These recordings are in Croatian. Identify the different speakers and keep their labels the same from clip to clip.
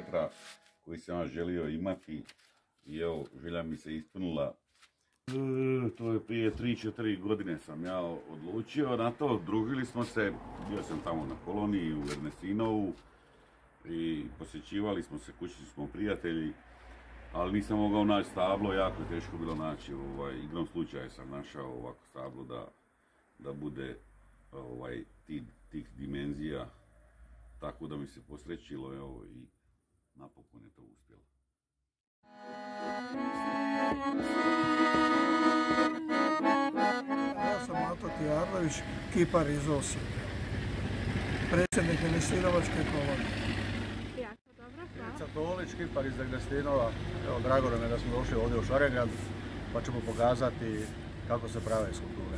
Speaker 1: Petra koji sam ja želio imati i evo, želja mi se ispunila. To je prije 3-4 godine sam ja odlučio na to, družili smo se, bio sam tamo na koloniji u Ernestinovu i posjećivali smo se, kući smo prijatelji, ali nisam mogao naći stablo, jako je teško bilo naći, igrom slučaja sam našao ovako stablo da bude tih dimenzija, tako da mi se posrećilo, evo, i napokon je to uspjelo.
Speaker 2: Ja sam Mato Tijarnović, kipar iz Osijeka, predsjednik Ernestinovačke kolonije.
Speaker 3: Jako dobro, hvala.
Speaker 4: Ivica Tolić, kipar iz Ernestinova. Evo, drago nam je da smo došli ovdje u Šarengrad, pa ćemo pokazati kako se prave skulpture.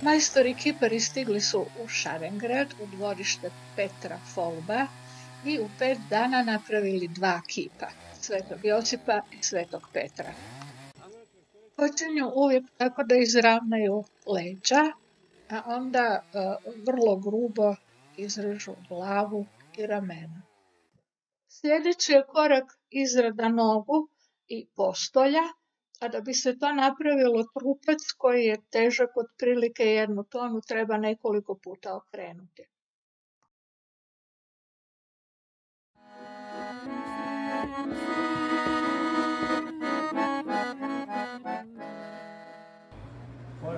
Speaker 3: Majstori kipari stigli su u Šarengrad, u dvorište Petra Folba i u 5 dana napravili 2 kipa, Svetog Josipa i Svetog Petra. Počinju uvijek tako da izravnaju leđa, a onda vrlo grubo izrežu glavu i ramena. Sljedeći je korak izrada nogu i postolja, a da bi se to napravilo, trupac koji je težak otprilike 1 tonu treba nekoliko puta okrenuti.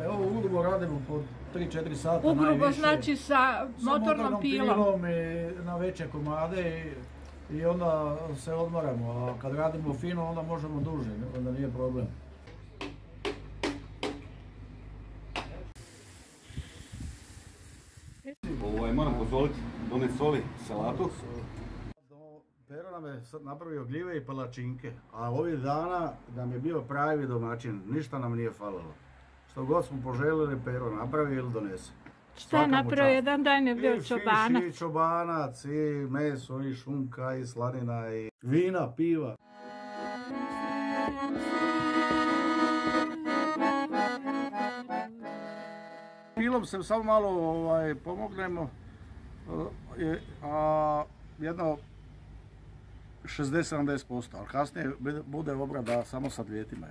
Speaker 4: Evo, ugrubo radimo po 3-4 sata najviše.
Speaker 3: Ugrubo znači sa motornom pilom
Speaker 4: i na veće komade i onda se odmaramo, a kad radimo fino onda možemo duže, onda nije problem.
Speaker 1: Moram pozvoliti, doneti soli, salatu.
Speaker 4: Pero nam je sad napravio gljive i palačinke, a ovih dana nam je bio pravi domaćin, ništa nam nije falilo. Što god smo poželjeli, Pero napravi ili donese.
Speaker 3: Šta je napravio? Jedan dan je bio čobanac.
Speaker 4: I čobanac, i meso, i šunka, i slanina, i vina, piva. Pilom se samo malo pomognemo, a jedno 60-70%, ali kasnije bude obrada samo sa dlijetima.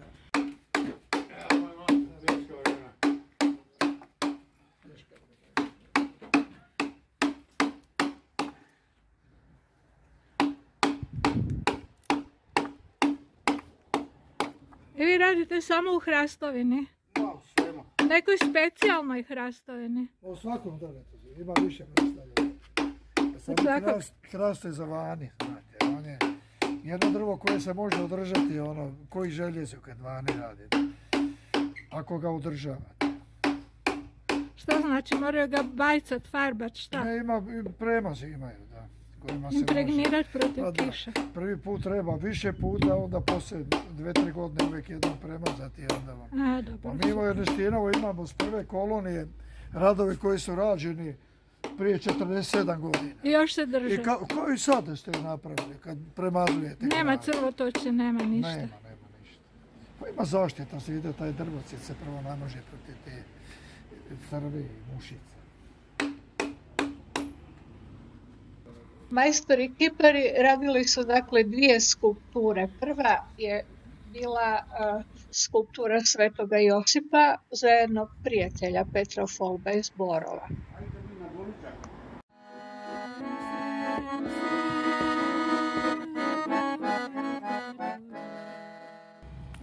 Speaker 3: I vi radite samo u hrastovini? Nekoj specijalnoj hrastovini?
Speaker 2: U svakom drvetu ima više hrastovina. Samo hrast je za vani, znate. On je jedno drvo koje se može održati, koji željezo kad vani radi. Ako ga održavate.
Speaker 3: Šta znači? Moraju ga bajcat, farbat, šta?
Speaker 2: Ne, premazi imaju, da.
Speaker 3: Impregnirat protiv kiša.
Speaker 2: Prvi put treba više puta, onda poslije 2-3 godine uvijek jednom premazati. Pa mi u Ernestinovu imamo s prve kolonije radovi koji su rađeni prije 47 godina.
Speaker 3: I još se drže.
Speaker 2: I koji sad ste napravili kad premazujete?
Speaker 3: Nema crvotoče, nema ništa.
Speaker 2: Nema ništa. Pa ima zaštita, se ide taj drvocit se prvo nanože protiv te crve i mušice.
Speaker 3: Majstori kipari radili su dakle 2 skulpture. Prva je bila skulptura Svetoga Josipa za jednog prijatelja Petra Folba iz Borova.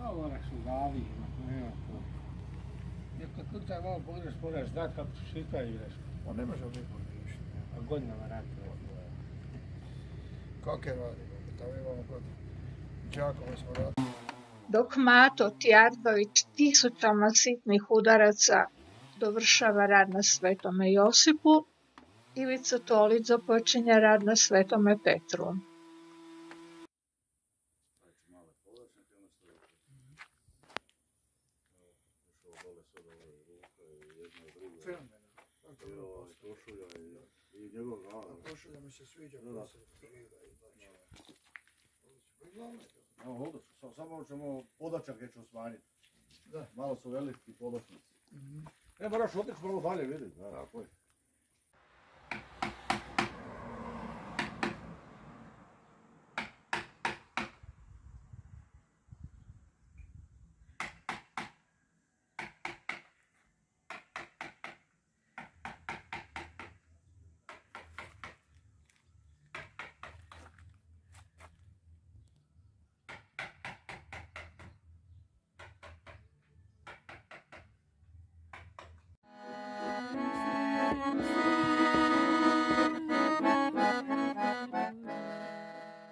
Speaker 4: Ovo nek su glavi, nema to. Kad taj malo pogledaš, znat kako su šita i nešto.
Speaker 2: On ne može biti pogledati.
Speaker 4: A godinama radi.
Speaker 2: Kako je radi? Tamo imamo kod Đakova smo radili.
Speaker 3: Dok Mato Tijarnović tisućama sitnih udaraca dovršava rad na Svetome Josipu, Ivica Tolić započinje rad na Svetome Petru.
Speaker 2: Košulja mi se sviđa.
Speaker 4: Evo ovdje, samo ćemo podačak ćemo smanjiti. Da, malo su veliki pobočnici. Moraš otići malo dalje, vidim. Tako je.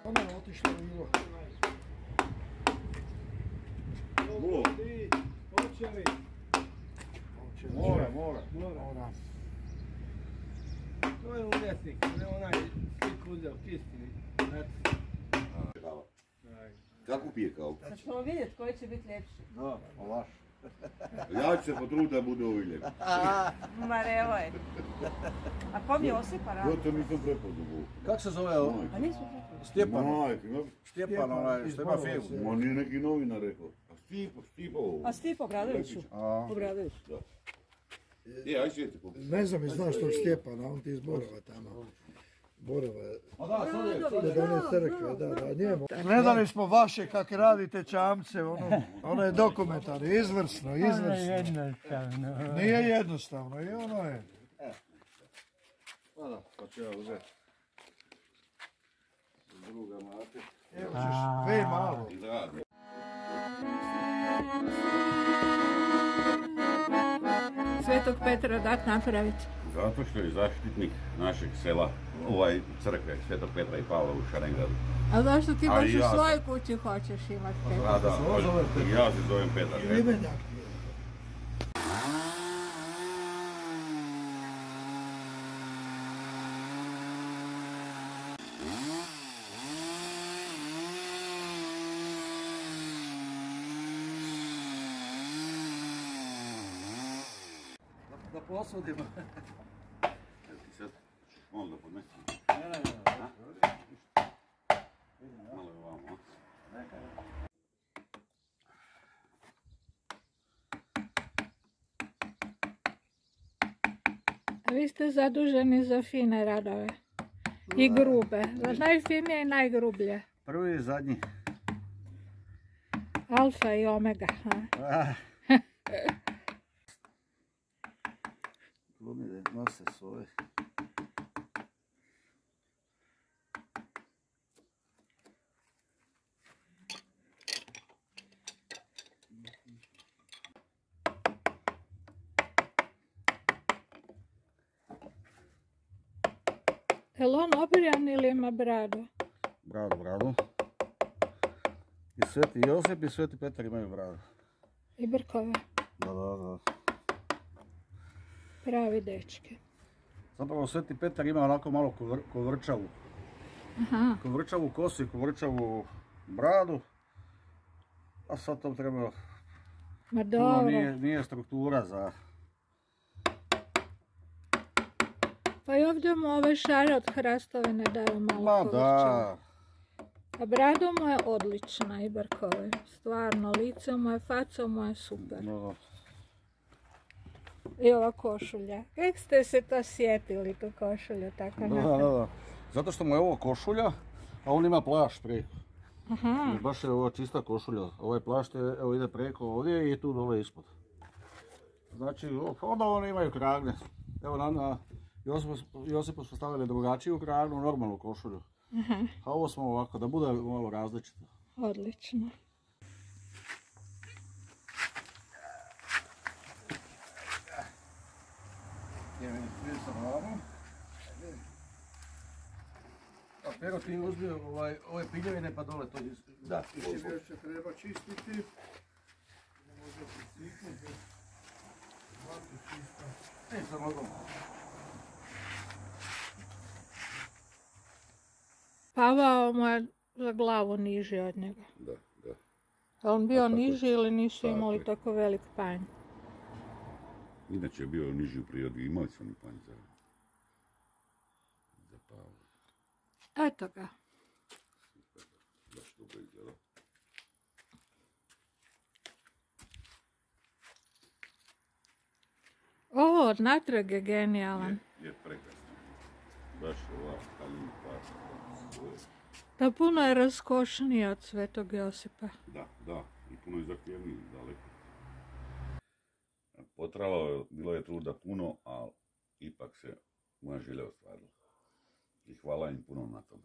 Speaker 2: Ono je otišlo u ilo.
Speaker 4: Mora.
Speaker 5: To je umjetnik, ne onaj slik uzeo, čisti.
Speaker 1: Kako pije kao?
Speaker 6: Sad ćemo vidjeti koji će biti ljepši.
Speaker 4: Da, ovaš.
Speaker 1: Ja ću se potruditi da bude ovi lijepi.
Speaker 6: Ma evo je. A kom je Osipa radi?
Speaker 1: Ja to nisam prepoznao.
Speaker 4: Kako se zove ovo?
Speaker 6: Pa nismo čekali.
Speaker 4: Stjepan.
Speaker 1: Majke,
Speaker 4: Stjepan, onaj što ima firmu.
Speaker 1: ma nije neki novinar rekao. A Stipo ovo.
Speaker 6: A Stipo Obradoviću? Obradović.
Speaker 1: Da. Aj sjeti po.
Speaker 2: Ne znam i znaš tog Stjepana, on ti iz Borova tamo. Borova je
Speaker 4: A da, sad je.
Speaker 2: kod one crkve, da, njemu. Gledali smo vaše kak radite čamce, ono je dokumentarno, izvrsno.
Speaker 5: Jednostavno.
Speaker 2: Nije jednostavno i ono je.
Speaker 4: Da, pa ću ja uzeti. Druga mate.
Speaker 2: Evo ćeš, sve malo.
Speaker 1: Izradi.
Speaker 3: Svetog Petra dat napraviti.
Speaker 1: Zato što je zaštitnik našeg sela, crkve Svetog Petra i Pavla u Šarengradu.
Speaker 3: A zašto ti baš
Speaker 1: ja
Speaker 3: u
Speaker 1: sam-
Speaker 3: svojoj kući hoćeš imati Petra?
Speaker 1: A da, i ja se zovem Petar.
Speaker 2: Imenjak.
Speaker 4: Da posudimo.
Speaker 1: Evo ti sad, malo da podmesim. Malo je ovamo,
Speaker 3: A vi ste zaduženi za fine radove. I grube. Za najfinije i najgrublje.
Speaker 4: Prvi i zadnji.
Speaker 3: Alfa i omega. Ha?
Speaker 4: Glumide nose svoje.
Speaker 3: Je li on obrijan ili ima bradu?
Speaker 4: Bradu. I Sveti Josip i Sveti Petar imaju bradu.
Speaker 3: I brkove.
Speaker 4: Da.
Speaker 3: Pravi dečki.
Speaker 4: Zapravo Sveti Petar ima onako malo kovrčavu.
Speaker 3: Aha.
Speaker 4: Kovrčavu kosu i kovrčavu bradu. A sad to treba...
Speaker 3: Ma
Speaker 4: Puno
Speaker 3: dobro.
Speaker 4: nije struktura za...
Speaker 3: Pa i ovdje mu ove šare od hrastovine daju malo
Speaker 4: Ma
Speaker 3: kovrčave.
Speaker 4: da.
Speaker 3: A brada mu je odlična i brkove. Stvarno, lice mu je, faca mu je super.
Speaker 4: No,
Speaker 3: I ova košulja. Kako ste se to sjetili, tu košulju tako napraviti?
Speaker 4: da. Zato što mu je ovo košulja, a on ima plašt preko.
Speaker 3: Aha.
Speaker 4: I baš je ovo čista košulja. Ovaj plašt evo, ide preko ovdje i tu dole ispod. Znači, onda oni imaju kragne. Evo na Josipu smo stavili drugačiju kragnu, normalnu košulju.
Speaker 3: Aha.
Speaker 4: A ovo smo ovako, da bude malo različito.
Speaker 3: Odlično.
Speaker 4: A Pero ti uzmi ove piljevine pa dole to
Speaker 1: Da,
Speaker 2: Mislim još se treba čistiti. Ne može prisiknuti. Ovako čisto.
Speaker 4: sa nogom.
Speaker 3: Pavao mu je za glavu niži od njega.
Speaker 1: Da.
Speaker 3: A on bio
Speaker 1: tako je.
Speaker 3: niži ili nisu
Speaker 1: Tako
Speaker 3: imali
Speaker 1: je.
Speaker 3: tako velik panj?
Speaker 1: Inače je bio niži u prirodi, imali su oni panj za Pavla.
Speaker 3: Eto ga.
Speaker 1: Baš dobro izgleda.
Speaker 3: O, natrag je genijalan.
Speaker 1: Je prekrasno. Baš ova haljina
Speaker 3: Da puno je raskošnija od Svetog Josipa.
Speaker 1: Da, i puno je zahtjevniji, daleko. Potralo, bilo je truda puno, ali ipak se moja želja ostvarila. I hvala im puno na tome.